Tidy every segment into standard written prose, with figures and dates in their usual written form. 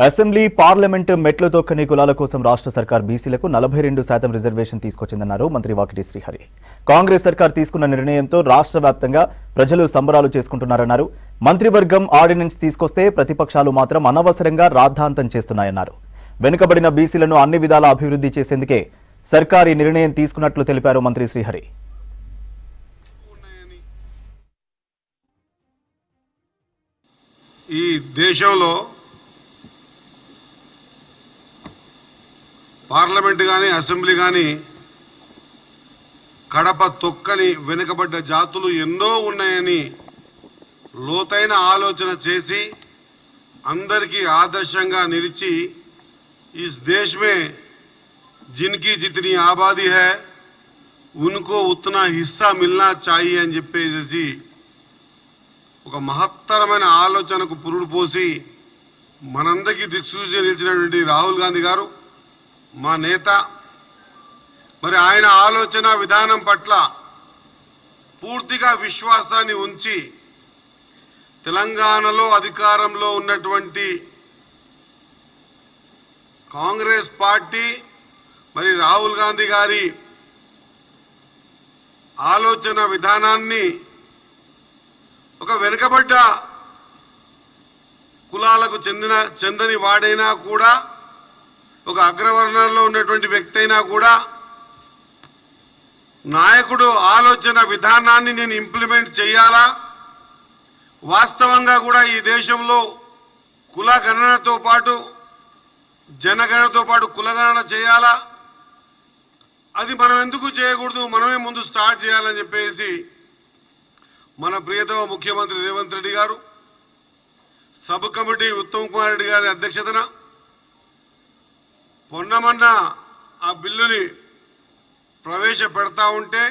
Assembly parliament మెట్లు తొక్కని కులాల కోసం రాష్ట్ర సర్కార్ బీసీలకు 42% రిజర్వేషన్ తీసుకొచ్చిందన్నారు మంత్రి వాకిటి శ్రీహరి. కాంగ్రెస్ సర్కార్ తీసుకున్న నిర్ణయంతో రాష్ట్ర వ్యాప్తంగా ప్రజలు సంబరాలు చేసుకుంటున్నారన్నారు. మంత్రివర్గం ఆర్డినెన్స్ తీసుకొస్తే ప్రతిపక్షాలు మాత్రం అనవసరంగా రాద్ధాంతం చేస్తున్నాయన్నారు. వెనుకబడిన బీసీలను అన్ని విధాలా అభివృద్ధి చేసేందుకే సర్కార్ ఈ నిర్ణయం తీసుకున్నట్లు తెలిపారు మంత్రి శ్రీహరి. ఈ దేశంలో పార్లమెంట్ కానీ అసెంబ్లీ కానీ కడప తొక్కని వెనుకబడ్డ జాతులు ఎన్నో ఉన్నాయని లోతైన ఆలోచన చేసి అందరికీ ఆదర్శంగా నిలిచి इस देश में जिनकी जितनी आबादी है उनको उतना हिस्सा मिलना चाहिए అని చెప్పేసి ఒక మహత్తరమైన ఆలోచనకు పురుడు పోసి మనందరికీ దిక్సూచిగా నిలిచినటువంటి రాహుల్ గాంధీ గారు మా నేత మరి ఆయన ఆలోచన విధానం పట్ల పూర్తిగా విశ్వాసాన్ని ఉంచి తెలంగాణలో అధికారంలో ఉన్నటువంటి కాంగ్రెస్ పార్టీ మరి రాహుల్ గాంధీ గారి ఆలోచన విధానాన్ని ఒక వెనుకబడ్డ కులాలకు చెందని వాడైనా కూడా ఒక అగ్రవర్ణంలో ఉన్నటువంటి వ్యక్తి అయినా కూడా నాయకుడు ఆలోచన విధానాన్ని నేను ఇంప్లిమెంట్ చేయాలా, వాస్తవంగా కూడా ఈ దేశంలో కుల గణనతో పాటు జనగణనతో పాటు కులగణన చేయాలా, అది మనం ఎందుకు చేయకూడదు, మనమే ముందు స్టార్ట్ చేయాలని చెప్పేసి మన ప్రియతమ ముఖ్యమంత్రి రేవంత్ రెడ్డి గారు సబ్ కమిటీ ఉత్తమ్ కుమార్ రెడ్డి గారి అధ్యక్షతన పొన్నమన్న ఆ బిల్లుని ప్రవేశపెడతా ఉంటే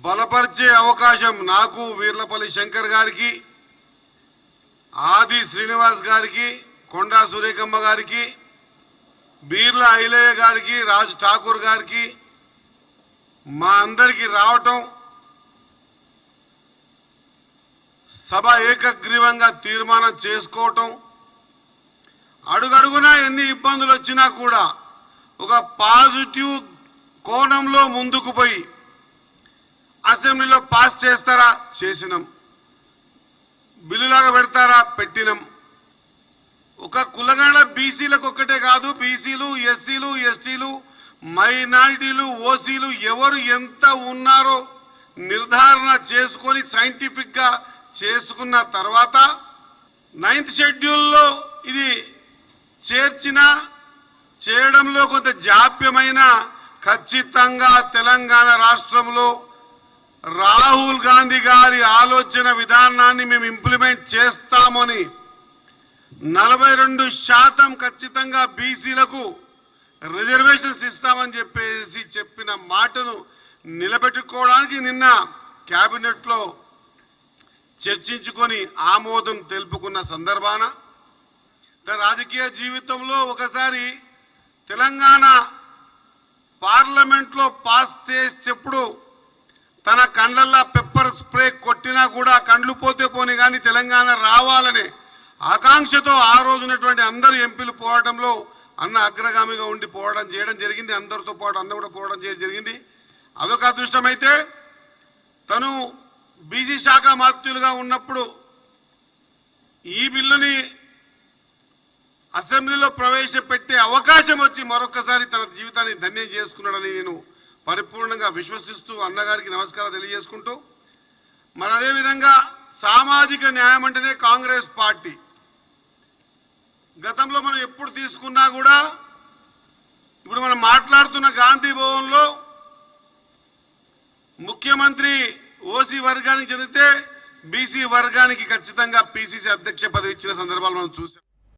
బలపరిచే అవకాశం నాకు, వీర్లపల్లి శంకర్ గారికి, ఆది శ్రీనివాస్ గారికి, కొండా సురేఖమ్మ గారికి, బీర్ల ఐలయ్య గారికి, రాజ్ ఠాకూర్ గారికి మా అందరికీ రావటం, సభ ఏకగ్రీవంగా తీర్మానం చేసుకోవటం, అడుగడుగునా ఎన్ని ఇబ్బందులు వచ్చినా కూడా ఒక పాజిటివ్ కోణంలో ముందుకు పోయి అసెంబ్లీలో పాస్ చేస్తారా, చేసినాం. బిల్లులాగా పెడతారా, పెట్టినాం. ఒక కులగణ బీసీలకు ఒక్కటే కాదు, బీసీలు, ఎస్సీలు, ఎస్టీలు, మైనారిటీలు, ఓసీలు ఎవరు ఎంత ఉన్నారో నిర్ధారణ చేసుకొని సైంటిఫిక్గా చేసుకున్న తర్వాత 9th షెడ్యూల్లో ఇది చేయడంలో కొంత జాప్యమైన ఖచ్చితంగా తెలంగాణ రాష్ట్రంలో రాహుల్ గాంధీ గారి ఆలోచన విధానాన్ని మేము ఇంప్లిమెంట్ చేస్తామని 42% ఖచ్చితంగా బీసీలకు రిజర్వేషన్స్ ఇస్తామని చెప్పిన మాటను నిలబెట్టుకోవడానికి నిన్న క్యాబినెట్లో చర్చించుకొని ఆమోదం తెలుపుకున్న సందర్భాన రాజకీయ జీవితంలో ఒకసారి తెలంగాణ పార్లమెంట్లో పాస్ చేసేప్పుడు తన కండ్లల్లా పెప్పర్ స్ప్రే కొట్టినా కూడా కండ్లు పోతే పోని కానీ తెలంగాణ రావాలనే ఆకాంక్షతో ఆ రోజు ఉన్నటువంటి అందరు ఎంపీలు పోవడంలో అన్న అగ్రగామిగా ఉండి చేయడం జరిగింది. అందరితో పాటు అన్న కూడా పోవడం జరిగింది. అదొక అదృష్టమైతే తను బీసీ శాఖ మంత్రులుగా ఉన్నప్పుడు ఈ బిల్లుని అసెంబ్లీలో ప్రవేశపెట్టే అవకాశం వచ్చి మరొకసారి తన జీవితాన్ని ధన్యం చేసుకున్నాడని నేను పరిపూర్ణంగా విశ్వసిస్తూ అన్నగారికి నమస్కారం తెలియజేసుకుంటూ, మరి అదేవిధంగా సామాజిక న్యాయం అంటేనే కాంగ్రెస్ పార్టీ గతంలో మనం ఎప్పుడు తీసుకున్నా కూడా ఇప్పుడు మనం మాట్లాడుతున్న గాంధీ భవన్లో ముఖ్యమంత్రి ఓసీ వర్గానికి చెందితే బీసీ వర్గానికి ఖచ్చితంగా పీసీసీ అధ్యక్ష పదవి ఇచ్చిన సందర్భాలు మనం చూసాం.